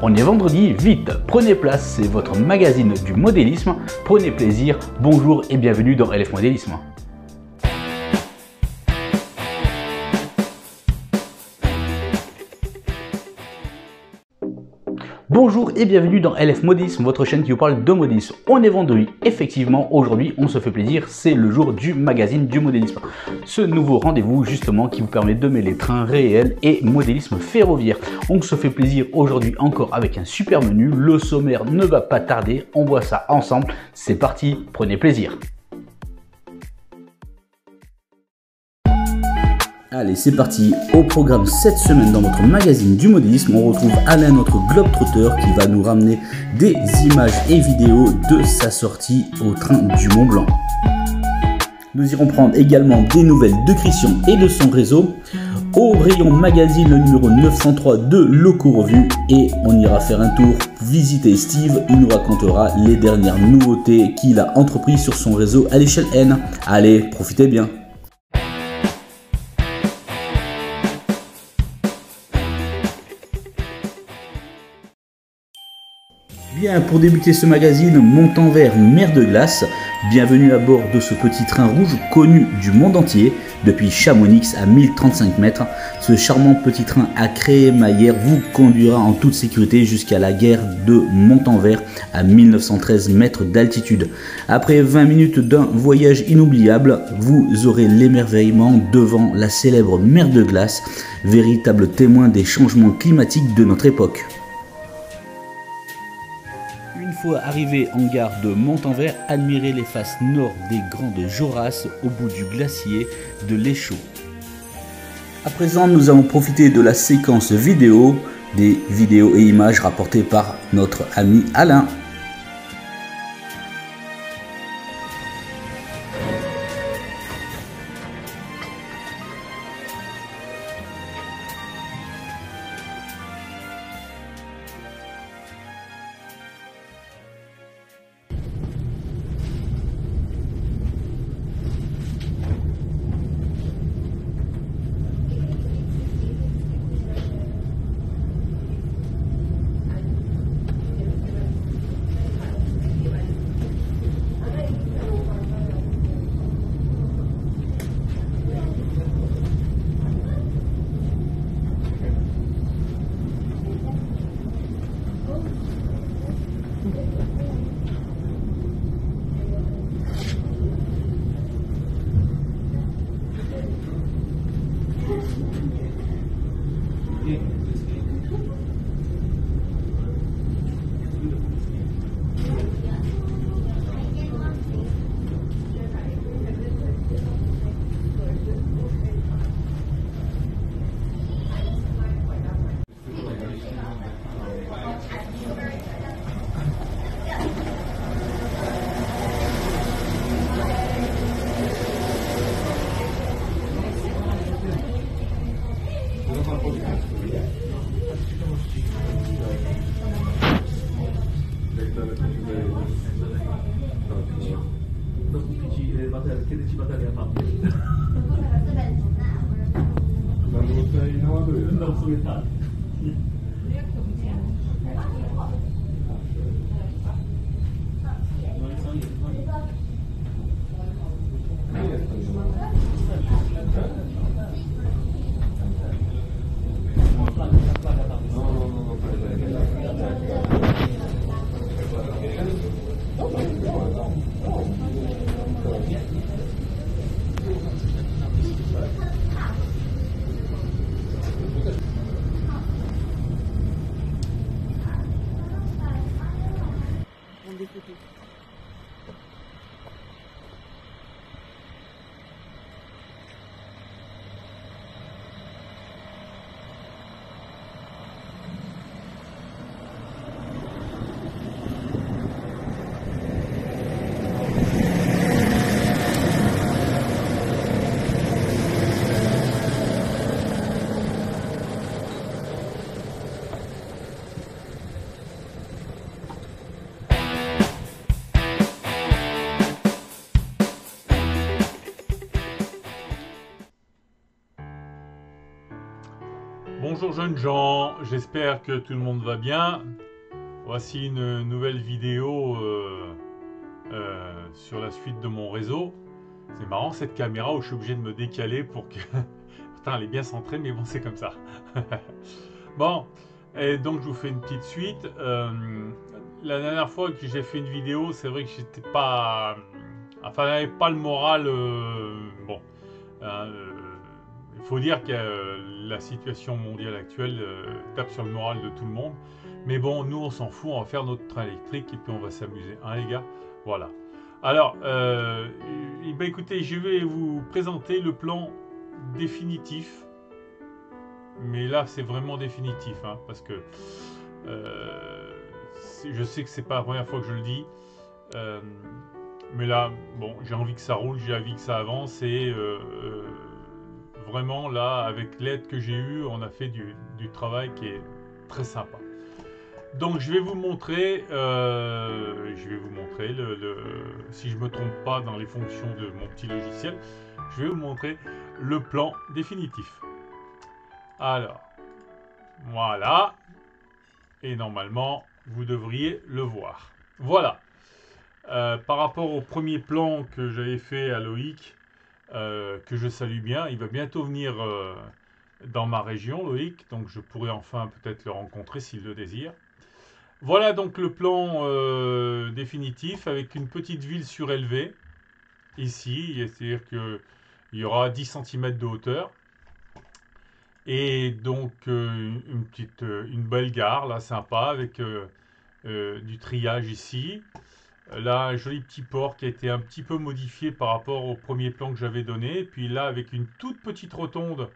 On est vendredi, vite, prenez place, c'est votre magazine du modélisme, prenez plaisir, bonjour et bienvenue dans LF Modélisme. Bonjour et bienvenue dans LF Modélisme, votre chaîne qui vous parle de modélisme. On est vendredi, effectivement, aujourd'hui on se fait plaisir, c'est le jour du magazine du modélisme. Ce nouveau rendez-vous justement qui vous permet de mêler trains réels et modélisme ferroviaire. On se fait plaisir aujourd'hui encore avec un super menu, le sommaire ne va pas tarder, on voit ça ensemble, c'est parti, prenez plaisir. Allez, c'est parti. Au programme cette semaine dans votre magazine du modélisme, on retrouve Alain, notre globetrotter, qui va nous ramener des images et vidéos de sa sortie au train du Mont Blanc. Nous irons prendre également des nouvelles de Christian et de son réseau. Au rayon magazine, le numéro 903 de Loco Revue, et on ira faire un tour visiter Steve. Il nous racontera les dernières nouveautés qu'il a entreprises sur son réseau à l'échelle N. Allez, profitez bien. Bien, pour débuter ce magazine, Montanvert mer de glace. Bienvenue à bord de ce petit train rouge connu du monde entier. Depuis Chamonix à 1035 mètres, ce charmant petit train à crémaillère vous conduira en toute sécurité jusqu'à la gare de Montanvert à 1913 mètres d'altitude. Après 20 minutes d'un voyage inoubliable, vous aurez l'émerveillement devant la célèbre mer de glace, véritable témoin des changements climatiques de notre époque. Une fois arrivé en gare de Montanvert, admirez les faces nord des grandes Jorasses au bout du glacier de l'Échaud. À présent, nous allons profiter de la séquence vidéo, des vidéos et images rapportées par notre ami Alain. Kiedy ci bateria padnie? No i naładuje. No w sumie tak. No i co? Nie jest to już. Plaga tam jest. No, Bonjour jeunes gens, j'espère que tout le monde va bien. Voici une nouvelle vidéo sur la suite de mon réseau. C'est marrant cette caméra où je suis obligé de me décaler pour que... Putain, elle est bien centrée, mais bon, c'est comme ça. Bon, et donc je vous fais une petite suite. La dernière fois que j'ai fait une vidéo, c'est vrai que j'étais pas... Enfin, j'avais pas le moral... bon... Il faut dire que la situation mondiale actuelle tape sur le moral de tout le monde. Mais bon, nous on s'en fout, on va faire notre train électrique et puis on va s'amuser. Hein les gars? Voilà. Alors, écoutez, je vais vous présenter le plan définitif. Mais là, c'est vraiment définitif. Hein, parce que je sais que c'est pas la première fois que je le dis. Mais là, bon, j'ai envie que ça roule, j'ai envie que ça avance et... vraiment là, avec l'aide que j'ai eue, on a fait du travail qui est très sympa. Donc je vais vous montrer, si je me trompe pas dans les fonctions de mon petit logiciel, je vais vous montrer le plan définitif. Alors, voilà, et normalement vous devriez le voir. Voilà. Par rapport au premier plan que j'avais fait à Loïc, que je salue bien, il va bientôt venir dans ma région, Loïc, donc je pourrai enfin peut-être le rencontrer s'il le désire. Voilà donc le plan définitif avec une petite ville surélevée, ici, c'est-à-dire qu'il y aura 10 cm de hauteur, et donc une belle gare, là, sympa, avec du triage ici. Là, un joli petit port qui a été un petit peu modifié par rapport au premier plan que j'avais donné. Puis là, avec une toute petite rotonde,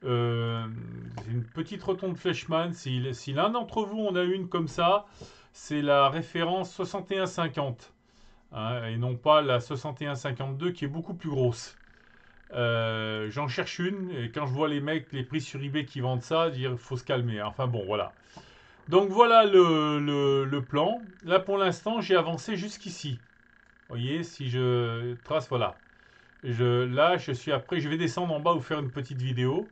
une petite rotonde Fleischmann. Si l'un d'entre vous en a une comme ça, c'est la référence 6150. Hein, et non pas la 6152 qui est beaucoup plus grosse. J'en cherche une, et quand je vois les mecs, les prix sur eBay qui vendent ça, dire faut se calmer. Enfin bon, voilà. Donc voilà le plan. Là pour l'instant j'ai avancé jusqu'ici. Vous voyez, si je trace, voilà. Là je suis après, je vais descendre en bas vous faire une petite vidéo.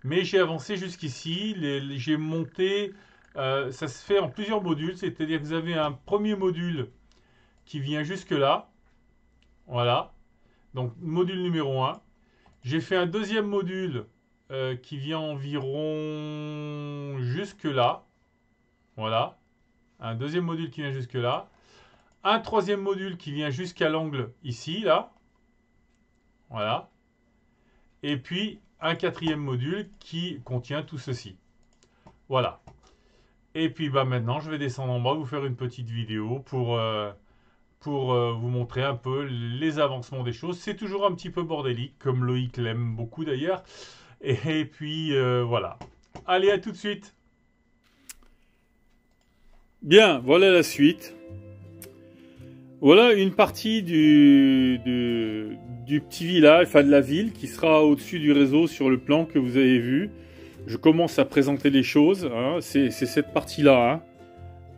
Mais j'ai avancé jusqu'ici. J'ai monté, ça se fait en plusieurs modules. C'est-à-dire que vous avez un premier module qui vient jusque là. Voilà. Donc module numéro 1. J'ai fait un deuxième module qui vient environ jusque là. Voilà, un deuxième module qui vient jusque là, un troisième module qui vient jusqu'à l'angle ici, là, voilà, et puis un quatrième module qui contient tout ceci, voilà. Et puis bah, maintenant je vais descendre en bas, vous faire une petite vidéo pour vous montrer un peu les avancements des choses. C'est toujours un petit peu bordélique, comme Loïc l'aime beaucoup d'ailleurs, et puis voilà. Allez, à tout de suite. Bien, voilà la suite. Voilà une partie du petit village, enfin de la ville, qui sera au-dessus du réseau sur le plan que vous avez vu. Je commence à présenter les choses. Hein. C'est cette partie-là. Hein.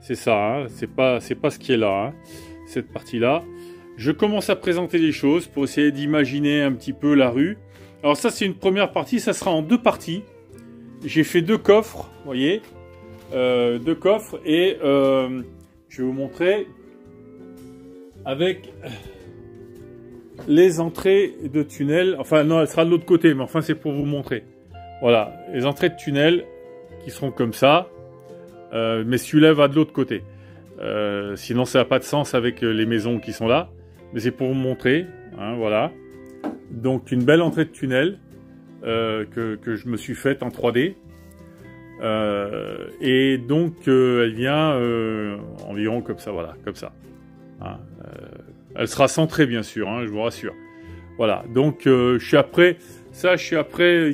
C'est ça. Hein. C'est pas ce qui est là. Hein. Cette partie-là. Je commence à présenter les choses pour essayer d'imaginer un petit peu la rue. Alors ça, c'est une première partie. Ça sera en deux parties. J'ai fait deux coffres, vous voyez. Deux coffres et je vais vous montrer avec les entrées de tunnel. Enfin non, elle sera de l'autre côté, mais enfin c'est pour vous montrer. Voilà, les entrées de tunnel qui seront comme ça, mais celui-là va de l'autre côté. Sinon ça n'a pas de sens avec les maisons qui sont là, mais c'est pour vous montrer. Hein, voilà, donc une belle entrée de tunnel que je me suis faite en 3D. Et donc elle vient environ comme ça, voilà, comme ça. Hein, elle sera centrée bien sûr, hein, je vous rassure. Voilà, donc je suis après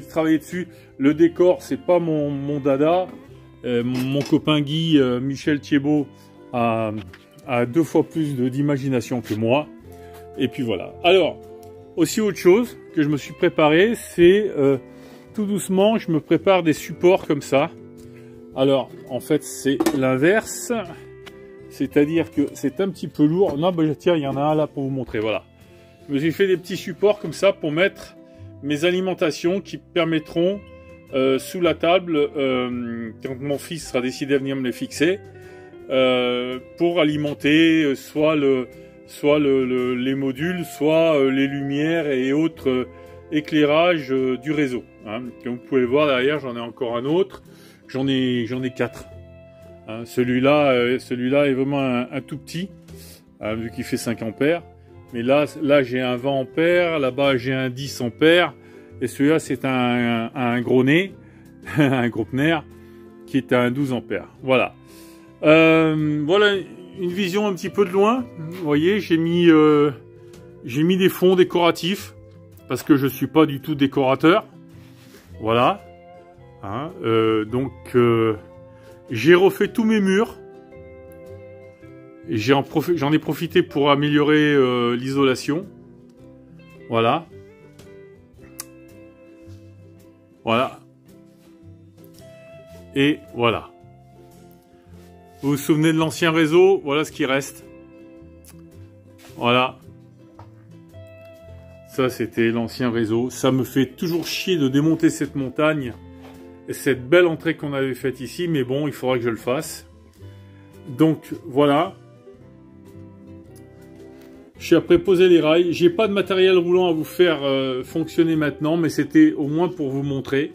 travailler dessus. Le décor, c'est pas mon dada. Mon copain Guy, Michel Thiebaud, a 2 fois plus d'imagination que moi. Et puis voilà. Alors, aussi autre chose que je me suis préparé, c'est tout doucement, je me prépare des supports comme ça. Alors, en fait, c'est l'inverse. C'est-à-dire que c'est un petit peu lourd. Non, bah, tiens, il y en a un là pour vous montrer. Voilà. Je me suis fait des petits supports comme ça pour mettre mes alimentations qui permettront sous la table quand mon fils sera décidé à venir me les fixer pour alimenter soit les modules, soit les lumières et autres éclairages du réseau. Hein. Comme vous pouvez le voir derrière, j'en ai encore un autre. J'en ai 4. Hein. Celui-là est vraiment un tout petit, hein, vu qu'il fait 5 ampères. Mais là j'ai un 20 ampères, là-bas j'ai un 10 ampères, et celui-là c'est un gros nez, un gros pner, qui est un 12 ampères. Voilà. Voilà une vision un petit peu de loin. Vous voyez, j'ai mis des fonds décoratifs, parce que je suis pas du tout décorateur. Voilà. Hein, donc j'ai refait tous mes murs. J'en ai profité pour améliorer l'isolation. Voilà. Voilà. Et voilà. Vous vous souvenez de l'ancien réseau? Voilà ce qui reste. Voilà. Ça, c'était l'ancien réseau. Ça me fait toujours chier de démonter cette montagne. Et cette belle entrée qu'on avait faite ici. Mais bon, il faudra que je le fasse. Donc, voilà. Je suis après poser les rails. J'ai pas de matériel roulant à vous faire fonctionner maintenant, mais c'était au moins pour vous montrer.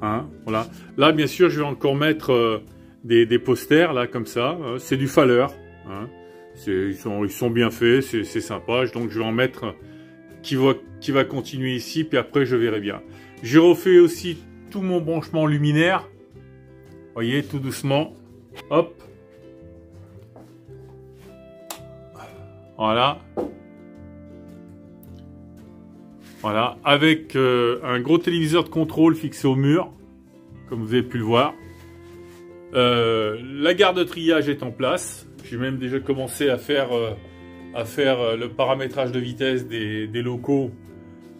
Hein, voilà. Là, bien sûr, je vais encore mettre des posters, là, comme ça. C'est du Faller. Hein. Ils sont bien faits, c'est sympa. Donc, je vais en mettre qui va continuer ici, puis après, je verrai bien. J'ai refait aussi tout mon branchement luminaire. Vous voyez, tout doucement. Hop. Voilà. Voilà. Avec un gros téléviseur de contrôle fixé au mur, comme vous avez pu le voir. La garde de triage est en place. J'ai même déjà commencé à faire le paramétrage de vitesse des locaux,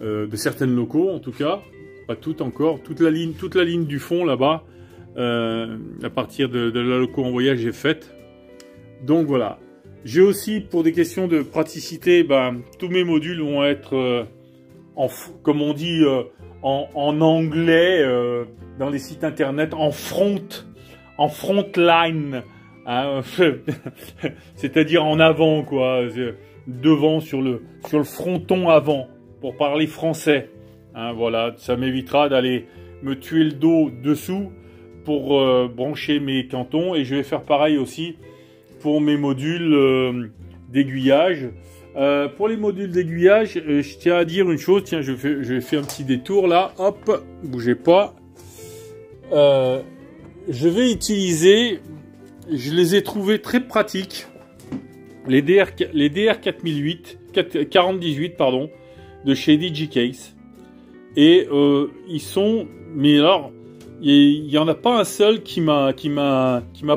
de certaines locaux en tout cas. Pas toutes encore. Toute la ligne du fond là-bas, à partir de la loco en voyage est faite. Donc voilà. J'ai aussi, pour des questions de praticité, tous mes modules vont être, comme on dit en anglais, dans les sites internet, en front line, hein, c'est-à-dire en avant, quoi, devant, sur le fronton avant, pour parler français. Hein, voilà, ça m'évitera d'aller me tuer le dos dessous pour brancher mes cantons, et je vais faire pareil aussi pour mes modules d'aiguillage. Pour les modules d'aiguillage, je tiens à dire une chose. Tiens, je vais faire un petit détour là. Hop, bougez pas. Je vais utiliser, je les ai trouvés très pratiques, les DR 4018 pardon, de chez DigiCase. Et ils sont, mais alors, il y en a pas un seul qui m'a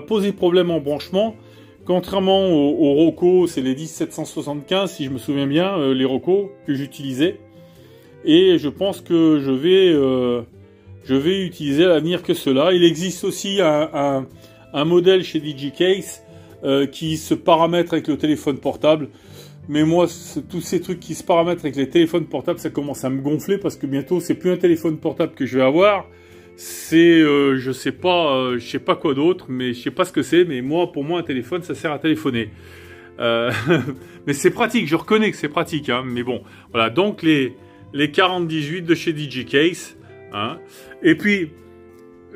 posé problème en branchement. Contrairement aux Roku, c'est les 10775 si je me souviens bien, les Roku que j'utilisais. Et je pense que je vais utiliser à l'avenir que cela. Il existe aussi un modèle chez DigiCase qui se paramètre avec le téléphone portable. Mais moi, tous ces trucs qui se paramètrent avec les téléphones portables, ça commence à me gonfler parce que bientôt, c'est plus un téléphone portable que je vais avoir. C'est, je sais pas quoi d'autre, mais je sais pas ce que c'est. Mais moi, pour moi, un téléphone, ça sert à téléphoner. Mais c'est pratique, je reconnais que c'est pratique. Hein, mais bon, voilà. Donc les 4018 de chez DigiCase. Hein. Et puis,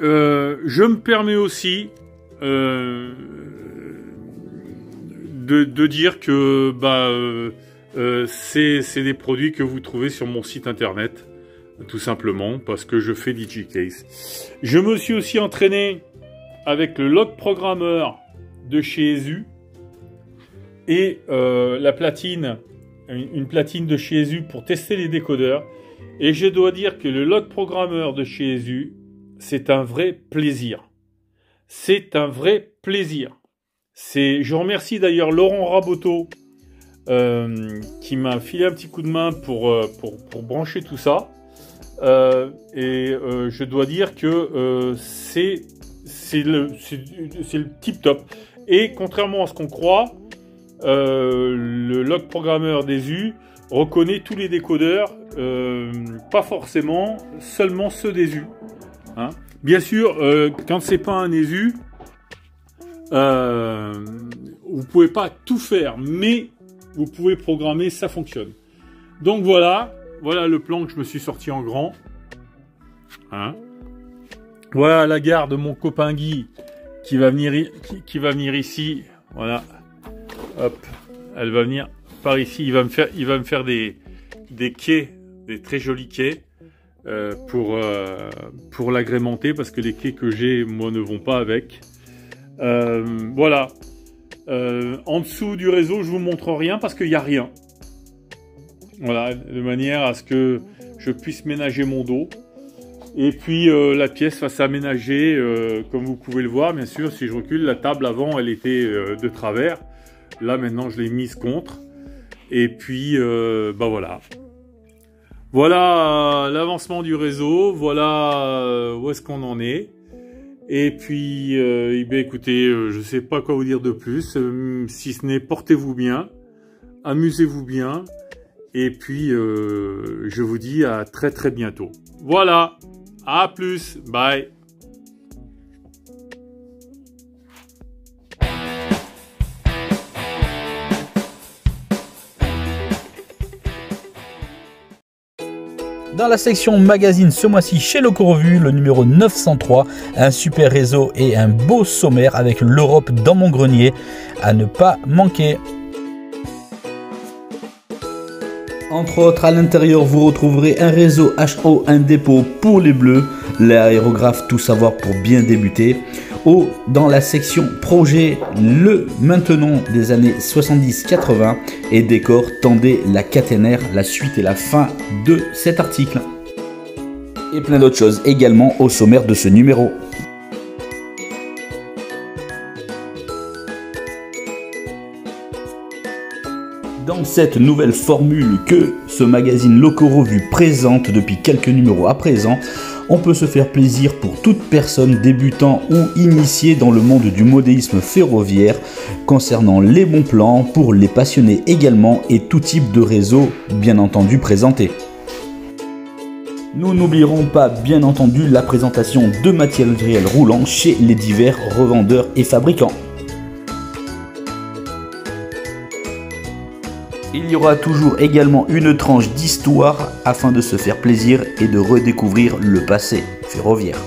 je me permets aussi de dire que c'est des produits que vous trouvez sur mon site internet, tout simplement, parce que je fais DigiCase. Je me suis aussi entraîné avec le log programmeur de chez ESU et la platine, une platine de chez ESU pour tester les décodeurs. Et je dois dire que le log programmeur de chez ESU, c'est un vrai plaisir. C'est un vrai plaisir. Je remercie d'ailleurs Laurent Raboteau qui m'a filé un petit coup de main pour brancher tout ça. Je dois dire que c'est le tip top. Et contrairement à ce qu'on croit, le log programmeur d'ESU reconnaît tous les décodeurs pas forcément seulement ceux des U. Hein. Bien sûr, quand c'est pas un ESU, vous pouvez pas tout faire, mais vous pouvez programmer, ça fonctionne. Donc voilà le plan que je me suis sorti en grand. Hein. Voilà la gare de mon copain Guy qui va venir ici. Voilà, hop, elle va venir par ici. Il va me faire des quais, des très jolis quais. Pour l'agrémenter parce que les quais que j'ai moi ne vont pas avec. Voilà. En dessous du réseau, je vous montre rien parce qu'il n'y a rien. Voilà, de manière à ce que je puisse ménager mon dos. Et puis la pièce va s'aménager comme vous pouvez le voir. Bien sûr, si je recule, la table avant, elle était de travers. Là maintenant, je l'ai mise contre. Et puis, bah voilà. Voilà l'avancement du réseau, voilà où est-ce qu'on en est. Et puis, écoutez, je sais pas quoi vous dire de plus, si ce n'est portez-vous bien, amusez-vous bien, et puis je vous dis à très très bientôt. Voilà, à plus, bye. Dans la section magazine ce mois-ci chez Loco-Revue, le numéro 903, un super réseau et un beau sommaire avec l'Europe dans mon grenier à ne pas manquer. Entre autres, à l'intérieur, vous retrouverez un réseau HO, un dépôt pour les bleus, l'aérographe tout savoir pour bien débuter. Dans la section projet, le maintenant des années 70-80 et décor, tendez la caténaire, la suite et la fin de cet article. Et plein d'autres choses également au sommaire de ce numéro. Dans cette nouvelle formule que ce magazine Loco-Revue présente depuis quelques numéros à présent, on peut se faire plaisir pour toute personne débutant ou initiée dans le monde du modélisme ferroviaire, concernant les bons plans pour les passionnés également et tout type de réseau bien entendu présenté. Nous n'oublierons pas bien entendu la présentation de matériel roulant chez les divers revendeurs et fabricants. Il y aura toujours également une tranche d'histoire afin de se faire plaisir et de redécouvrir le passé ferroviaire.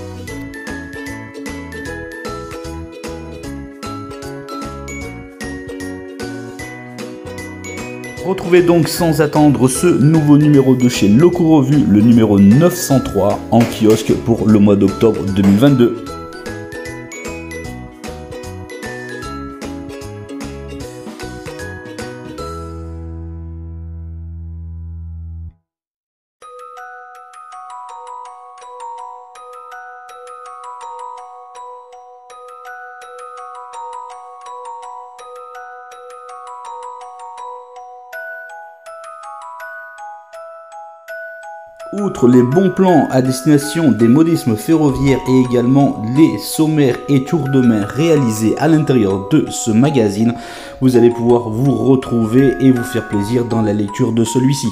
Retrouvez donc sans attendre ce nouveau numéro de chez Loco-Revue, le numéro 903 en kiosque pour le mois d'octobre 2022. Outre les bons plans à destination des modismes ferroviaires et également les sommaires et tours de main réalisés à l'intérieur de ce magazine, vous allez pouvoir vous retrouver et vous faire plaisir dans la lecture de celui-ci.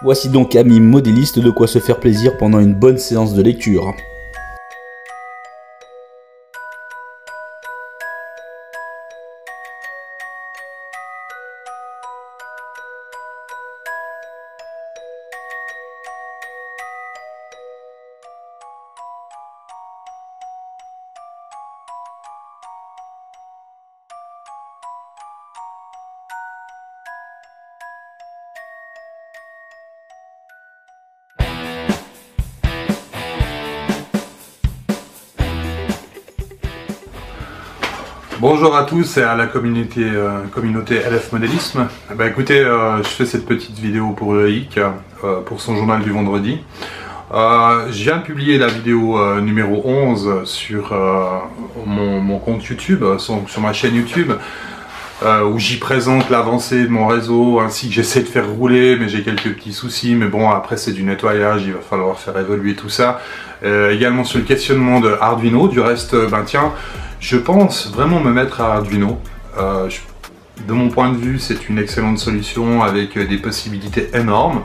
Voici donc, amis modélistes, de quoi se faire plaisir pendant une bonne séance de lecture. Bonjour à tous et à la communauté LF Modélisme. Bah écoutez, je fais cette petite vidéo pour Loïc, pour son journal du vendredi. Je viens de publier la vidéo numéro 11 sur mon compte YouTube, sur ma chaîne YouTube, où j'y présente l'avancée de mon réseau, ainsi que j'essaie de faire rouler, mais j'ai quelques petits soucis, mais bon, après c'est du nettoyage, il va falloir faire évoluer tout ça. Également sur le questionnement de Arduino, du reste, ben tiens, je pense vraiment me mettre à Arduino. De mon point de vue, c'est une excellente solution avec des possibilités énormes.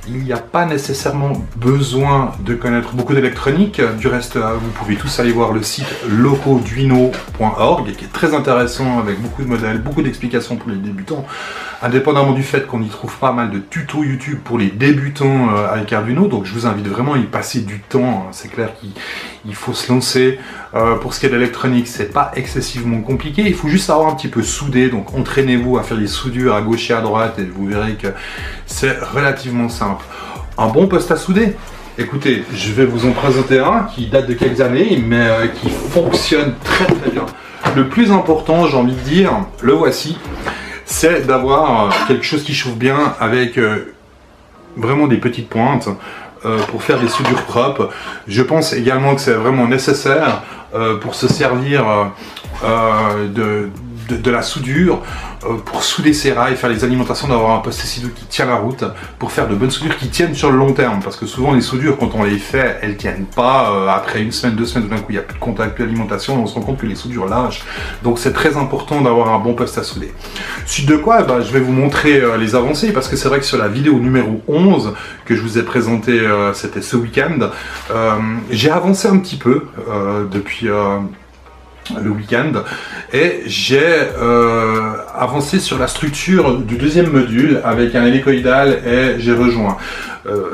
Il n'y a pas nécessairement besoin de connaître beaucoup d'électronique. Du reste, vous pouvez tous aller voir le site locoduino.org qui est très intéressant avec beaucoup de modèles, beaucoup d'explications pour les débutants. Indépendamment du fait qu'on y trouve pas mal de tutos YouTube pour les débutants avec Arduino, donc je vous invite vraiment à y passer du temps. C'est clair qu'il faut se lancer. Pour ce qui est de l'électronique, c'est pas excessivement compliqué. Il faut juste savoir un petit peu souder. Donc entraînez-vous à faire les soudures à gauche et à droite et vous verrez que c'est relativement simple. Un bon poste à souder. Écoutez, je vais vous en présenter un qui date de quelques années, mais qui fonctionne très très bien. Le plus important, j'ai envie de dire, le voici, c'est d'avoir quelque chose qui chauffe bien avec vraiment des petites pointes pour faire des soudures propres. Je pense également que c'est vraiment nécessaire pour se servir de la soudure, pour souder ses rails, faire les alimentations, d'avoir un poste SI2 qui tient la route, pour faire de bonnes soudures qui tiennent sur le long terme, parce que souvent les soudures, quand on les fait, elles tiennent pas après une semaine, 2 semaines, tout d'un coup il n'y a plus de contact, plus d'alimentation, on se rend compte que les soudures lâchent, donc c'est très important d'avoir un bon poste à souder. Suite de quoi, je vais vous montrer les avancées, parce que c'est vrai que sur la vidéo numéro 11 que je vous ai présentée, c'était ce week-end, j'ai avancé un petit peu depuis le week-end et j'ai avancé sur la structure du deuxième module avec un hélicoïdal et j'ai rejoint.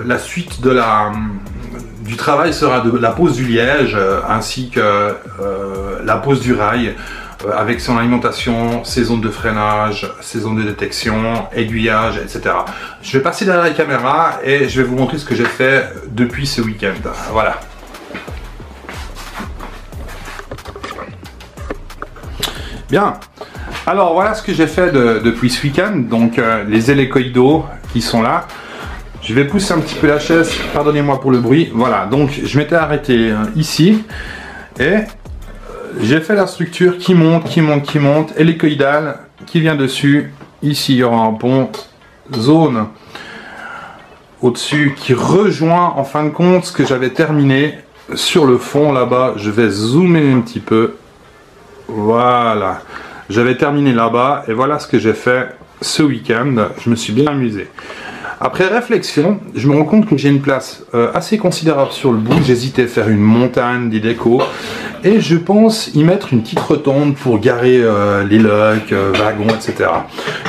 La suite de du travail sera de la pose du liège ainsi que la pose du rail avec son alimentation, ses zones de freinage, ses zones de détection, aiguillage, etc. Je vais passer derrière la caméra et je vais vous montrer ce que j'ai fait depuis ce week-end. Voilà. Bien, alors voilà ce que j'ai fait depuis ce week-end, donc les hélicoïdaux qui sont là. Je vais pousser un petit peu la chaise, pardonnez-moi pour le bruit. Voilà, donc je m'étais arrêté ici et j'ai fait la structure qui monte, hélicoïdale qui vient dessus. Ici il y aura un pont, zone au-dessus qui rejoint en fin de compte ce que j'avais terminé sur le fond là-bas. Je vais zoomer un petit peu. Voilà, j'avais terminé là-bas et voilà ce que j'ai fait ce week-end. Je me suis bien amusé. Après réflexion, je me rends compte que j'ai une place assez considérable sur le bout. J'hésitais à faire une montagne d'Ideco et je pense y mettre une petite rotonde pour garer les locs, wagons, etc.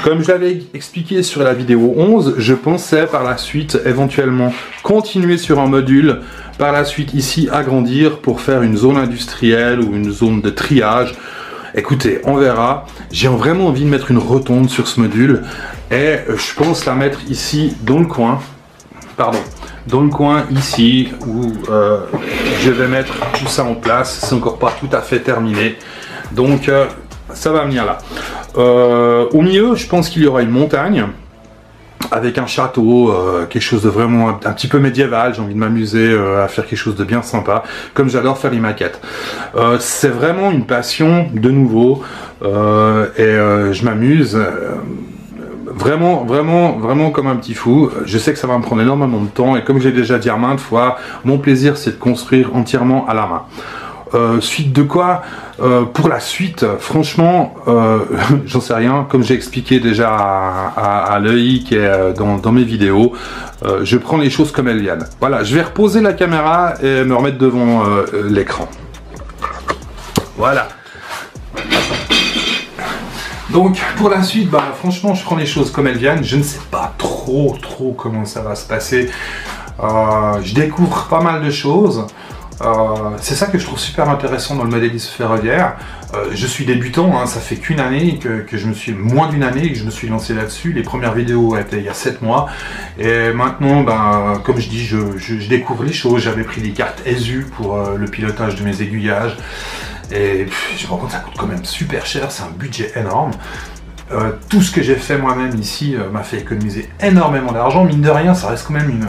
Comme je l'avais expliqué sur la vidéo 11, je pensais par la suite éventuellement continuer sur un module, par la suite ici agrandir pour faire une zone industrielle ou une zone de triage. Écoutez, on verra. J'ai vraiment envie de mettre une rotonde sur ce module et je pense la mettre ici dans le coin. Pardon, dans le coin ici où je vais mettre tout ça en place. C'est encore pas tout à fait terminé, donc ça va venir là. Au milieu, je pense qu'il y aura une montagne avec un château, quelque chose de vraiment un petit peu médiéval. J'ai envie de m'amuser à faire quelque chose de bien sympa, comme j'adore faire les maquettes. C'est vraiment une passion de nouveau et je m'amuse vraiment comme un petit fou. Je sais que ça va me prendre énormément de temps et comme j'ai déjà dit maintes fois, mon plaisir c'est de construire entièrement à la main. Suite de quoi, pour la suite, franchement, j'en sais rien. Comme j'ai expliqué déjà à Loïc et dans mes vidéos, je prends les choses comme elles viennent. Voilà, je vais reposer la caméra et me remettre devant l'écran. Voilà. Donc pour la suite, franchement, je prends les choses comme elles viennent. Je ne sais pas trop comment ça va se passer. Je découvre pas mal de choses. C'est ça que je trouve super intéressant dans le modélisme ferroviaire. Je suis débutant, hein, ça fait qu'une année que je me suis, moins d'une année que je me suis lancé là-dessus. Les premières vidéos étaient il y a 7 mois. Et maintenant, comme je dis, je découvre les choses. J'avais pris des cartes ESU pour le pilotage de mes aiguillages. Et je me rends compte que ça coûte quand même super cher, c'est un budget énorme. Tout ce que j'ai fait moi-même ici m'a fait économiser énormément d'argent. Mine de rien, ça reste quand même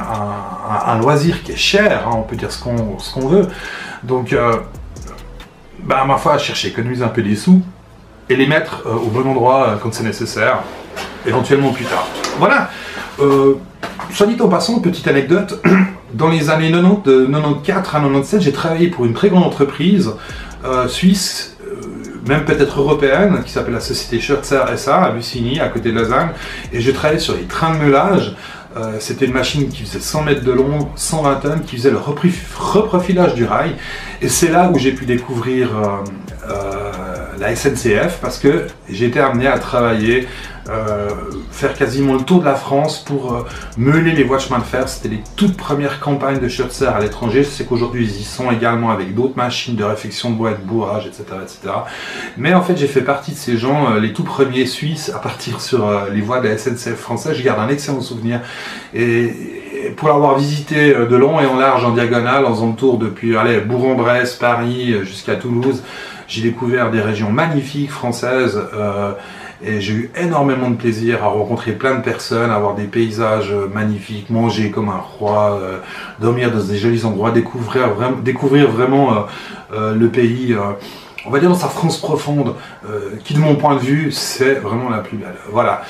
un loisir qui est cher, hein, on peut dire ce qu'on veut. Donc, ma foi, chercher à économiser un peu des sous et les mettre au bon endroit quand c'est nécessaire, éventuellement plus tard. Voilà. Soit dit en passant, petite anecdote, dans les années 90, de 94 à 97, j'ai travaillé pour une très grande entreprise suisse, même peut-être européenne, qui s'appelle la société Schürzer SA à Bussigny, à côté de Lausanne, et je travaillais sur les trains de meulage. C'était une machine qui faisait 100 mètres de long, 120 tonnes, qui faisait le reprofilage du rail, et c'est là où j'ai pu découvrir la SNCF, parce que j'ai été amené à travailler, faire quasiment le tour de la France pour meuler les voies de chemin de fer. C'était les toutes premières campagnes de Schürzer à l'étranger. Je sais qu'aujourd'hui ils y sont également avec d'autres machines de réfection de bois et de bourrage, etc., etc. Mais en fait j'ai fait partie de ces gens, les tout premiers Suisses à partir sur les voies de la SNCF française. Je garde un excellent souvenir, et pour l'avoir visité de long et en large, en diagonale, en faisant le tour depuis Bourg-en-Bresse, Paris jusqu'à Toulouse, j'ai découvert des régions magnifiques françaises, et j'ai eu énormément de plaisir à rencontrer plein de personnes, à voir des paysages magnifiques, manger comme un roi, dormir dans des jolis endroits, découvrir vraiment le pays, on va dire dans sa France profonde, qui de mon point de vue, c'est vraiment la plus belle. Voilà.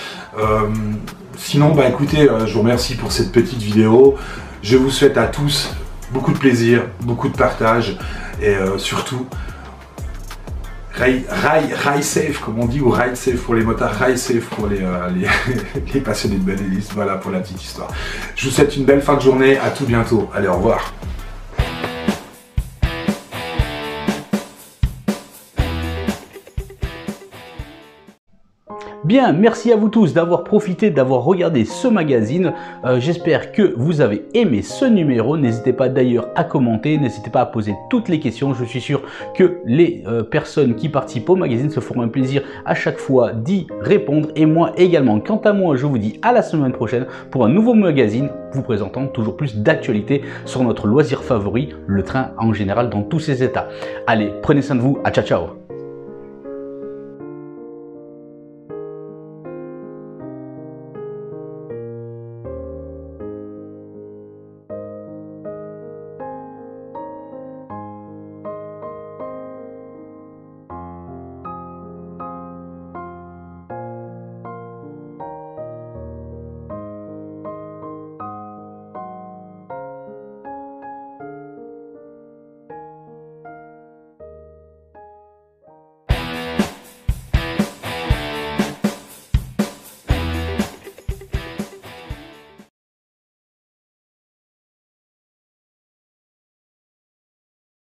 Sinon, écoutez, je vous remercie pour cette petite vidéo. Je vous souhaite à tous beaucoup de plaisir, beaucoup de partage, et surtout, Ride safe, comme on dit, ou ride safe pour les motards, ride safe pour les passionnés de modélisme. Voilà pour la petite histoire. Je vous souhaite une belle fin de journée, à tout bientôt. Allez, au revoir. Bien, merci à vous tous d'avoir profité, d'avoir regardé ce magazine. J'espère que vous avez aimé ce numéro. N'hésitez pas d'ailleurs à commenter, n'hésitez pas à poser toutes les questions. Je suis sûr que les personnes qui participent au magazine se feront un plaisir à chaque fois d'y répondre. Et moi également. Quant à moi, je vous dis à la semaine prochaine pour un nouveau magazine vous présentant toujours plus d'actualités sur notre loisir favori, le train en général dans tous ses états. Allez, prenez soin de vous. À ciao ciao.